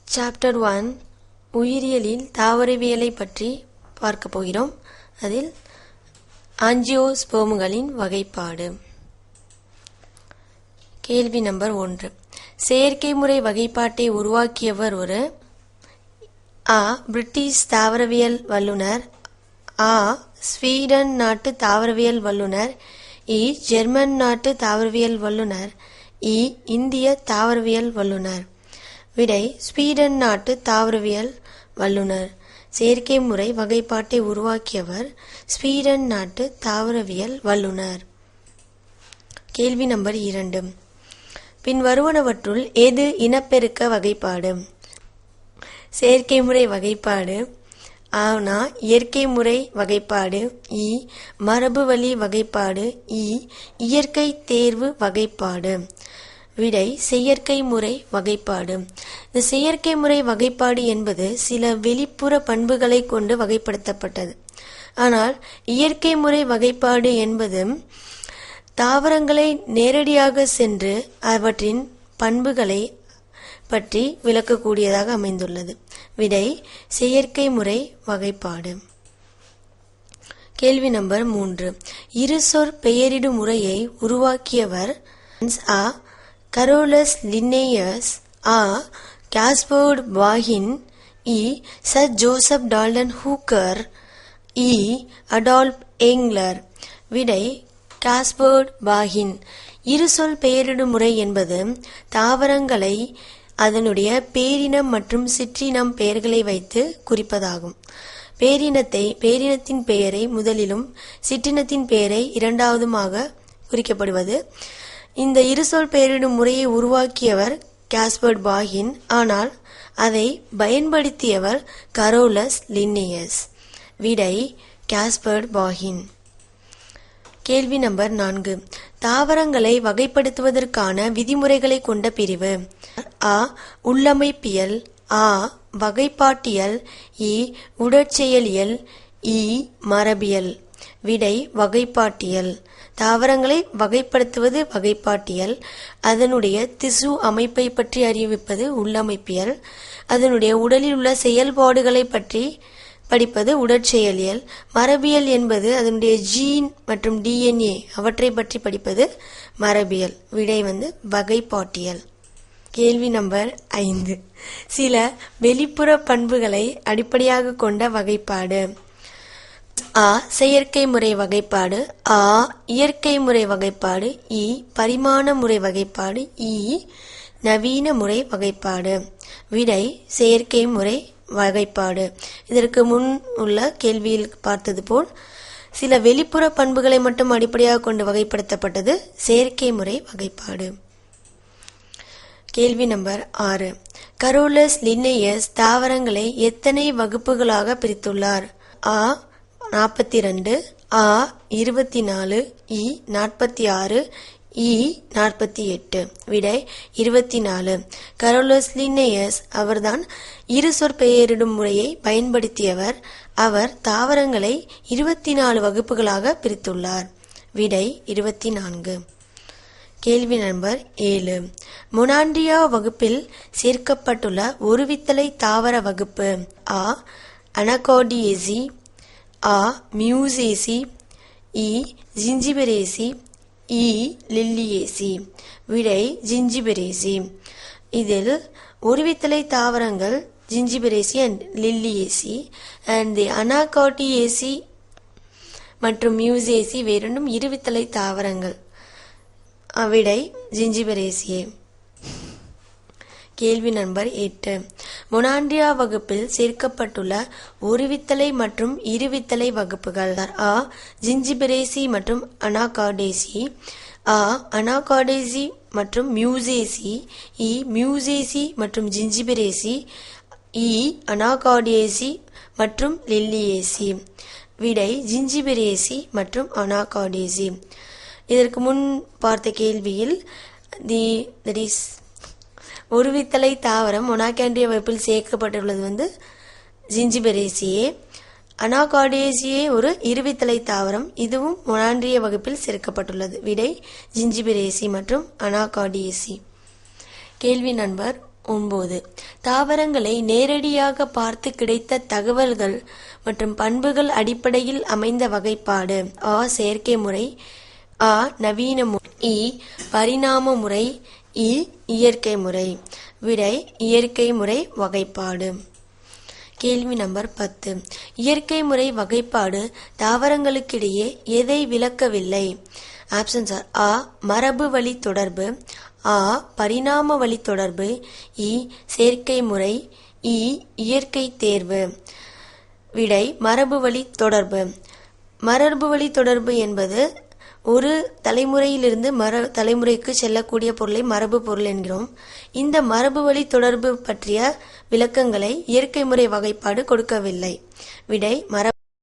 Chapter 1 உயிரியலில் தாவரவியலை பற்றி பார்க்க போகிறோம். அதில் ஆஞ்சியோஸ்போம்களின் வகைப்பாடு. கேள்வி நம்பர் 1. செயற்கை முறை வகைப்பாட்டை உருவாக்கியவர் ஒரு அ. பிரிட்டிஷ் தாவரவியல் வல்லுனர், அ. ஸ்வீடன் நாட்டு தாவரவியல் வல்லுனர், இ. ஜெர்மன் நாட்டு தாவரவியல் வல்லுனர், இ. இந்திய தாவரவியல் வல்லுனர். விடை ஸ்வீடன் நாட்டு தாவரவியல் வல்லுனர். செயற்கை முறை வகைப்பாட்டை உருவாக்கியவர் ஸ்வீடன் நாட்டு தாவரவியல் வல்லுனர். கேள்வி நம்பர் 2. பின் வருவனவற்றுள் எது இனப்பெருக்க வகைப்பாடு? செயற்கை முறை வகைப்பாடு, ஆனா இயற்கை முறை வகைப்பாடு, இ. மரபு வழி வகைப்பாடு, இ. இயற்கை தேர்வு வகைப்பாடு. விடை செயற்கை முறை வகைப்பாடு. இந்த செயற்கை முறை வகைப்பாடு என்பது சில வெளிப்புற பண்புகளை கொண்டு வகைப்படுத்தப்பட்டது. ஆனால் இயற்கை முறை வகைப்பாடு என்பது தாவரங்களை நேரடியாக சென்று அவற்றின் பண்புகளை பற்றி விளக்கக்கூடியதாக அமைந்துள்ளது. விடை செயற்கை முறை வகைப்பாடு. கேள்வி நம்பர் 3. இருசொற் பெயரிடும் முறையை உருவாக்கியவர் அ. கரோலஸ் லின்னேயஸ், அ. காஸ்பர்ட் பாகின், இ. சர் ஜோசப் டால்டன் ஹூக்கர், இ. அடால்ஃப் ஏங்லர். விடை காஸ்பர்ட் பாகின். இருசொல் பெயரிடும் முறை என்பது தாவரங்களை அதனுடைய பேரினம் மற்றும் சிற்றினம் பெயர்களை வைத்து குறிப்பதாகும். பேரினத்தின் பெயரை முதலிலும் சிற்றினத்தின் பெயரை இரண்டாவதுமாக குறிக்கப்படுவது. இந்த இருசொல் பெயரிடும் முறையை உருவாக்கியவர் காஸ்பர்ட் பாகின். ஆனால் அதை பயன்படுத்தியவர் கரோலஸ் லின்னேயஸ். விடை காஸ்பர்ட் பாகின். கேள்வி நம்பர் 4. தாவரங்களை வகைப்படுத்துவதற்கான விதிமுறைகளை கொண்ட பிரிவு. அ. உள்ளமைப்பியல், அ. வகைப்பாட்டியல், இ. உடற்செயலியல், இ. மரபியல். விடை வகைப்பாட்டியல். தாவரங்களை வகைப்படுத்துவது வகைப்பாட்டியல், அதனுடைய திசு அமைப்பை பற்றி அறிவிப்பது உள்ளமைப்பியல், அதனுடைய உடலில் உள்ள செயல்பாடுகளை பற்றி படிப்பது உடற்செயலியல், மரபியல் என்பது அதனுடைய ஜீன் மற்றும் DNA அவற்றை பற்றி படிப்பது மரபியல். விடை வகைப்பாட்டியல். கேள்வி நம்பர் 5. சில வெளிப்புற பண்புகளை அடிப்படையாக கொண்ட வகைப்பாடு. அ. செயற்கை முறை வகைப்பாடு, அ. இயற்கை முறை வகைப்பாடு, இ. பரிமாண முறை வகைப்பாடு, இ. நவீன முறை வகைப்பாடு. விடை செயற்கை முறை வகைப்பாடு. இதற்கு முன் உள்ள கேள்வியில் பார்த்தது போல் சில வெளிப்புற பண்புகளை மட்டும் அடிப்படையாக கொண்டு வகைப்படுத்தப்பட்டது செயற்கை முறை வகைப்பாடு. கேள்வி நம்பர் 6. கரோலஸ் லின்னேயஸ் தாவரங்களை எத்தனை வகுப்புகளாக பிரித்துள்ளார்? அ. 42, அ. 24, இ. 46, இ. 48. விடை 24. கரோலஸ் லின்னேயஸ் அவர்தான் இருசொற் பெயரிடும் முறையை பயன்படுத்தியவர். அவர் தாவரங்களை 24 வகுப்புகளாக பிரித்துள்ளார். விடை 24. கேள்வி நம்பர் 7. மொனாண்ட்ரியா வகுப்பில் சேர்க்கப்பட்டுள்ள ஒருவித்தலை தாவர வகுப்பு. அ. அனகார்டியேசி, அ. மியூசேசி, இ. ஜிஞ்சிபெரேசி, இ. லில்லியேசி. விடை ஜிஞ்சிபெரேசி. இதில் ஒருவித்தலை தாவரங்கள் ஜிஞ்சிபெரேசி அண்ட் லில்லியேசி, அண்ட் தி அனகார்டியேசி மற்றும் மியூசேசி வேறொன்றும் இருவித்தலை தாவரங்கள். விடை ஜிஞ்சிபெரேசியே. கேள்வி நம்பர் 8. மொனாண்ட்ரியா வகுப்பில் சேர்க்கப்பட்டுள்ள ஒருவித்தலை மற்றும் இருவித்தலை வகுப்புகள். அ. ஜிஞ்சிபெரேசி மற்றும் அனகார்டேசி, அ. அனகார்டேசி மற்றும் மியூசேசி, இ. மியூசேசி மற்றும் ஜிஞ்சிபெரேசி, இ. அனகார்டியேசி மற்றும் லில்லியேசி. விடை ஜிஞ்சிபெரேசி மற்றும் அனகார்டேசி. இதற்கு முன் பார்த்த கேள்வியில் ஒருவித்தலை தாவரம் மொனாண்ட்ரியா வகுப்பில் சேர்க்கப்பட்டுள்ளது ஜிஞ்சிபெரேசியே. அனகார்டியேசியே ஒரு இருவித்தலை தாவரம், இதுவும் மொனாண்ட்ரியா வகுப்பில் சேர்க்கப்பட்டுள்ளது. விடை ஜிஞ்சிபெரேசி மற்றும் அனகார்டியேசி. கேள்வி நம்பர் 9. தாவரங்களை நேரடியாக பார்த்து கிடைத்த தகவல்கள் மற்றும் பண்புகள் அடிப்படையில் அமைந்த வகைப்பாடு. அ. செயற்கை முறை. அ. நவீன முறை. இ. பரிணாம முறை. இ. இயற்கை முறை. விடை இயற்கை முறை வகைப்பாடு. கேள்வி நம்பர் 10. இயற்கை முறை வகைப்பாடு தாவரங்களுக்கிடையே எதை விளக்கவில்லை? ஆப்ஷன்ஸ் ஆர்: அ. மரபு வழி தொடர்பு. அ. பரிணாம வழி தொடர்பு. இ. செயற்கை முறை. இ. இயற்கை தேர்வு. விடை மரபு வழி தொடர்பு. மரபு வழி தொடர்பு என்பது ஒரு தலைமுறையிலிருந்து தலைமுறைக்கு செல்லக்கூடிய பொருளை மரபு பொருள் என்கிறோம். இந்த மரபு வழி தொடர்பு பற்றிய விளக்கங்களை இயற்கை முறை வகைப்பாடு கொடுக்கவில்லை. விடை மரபு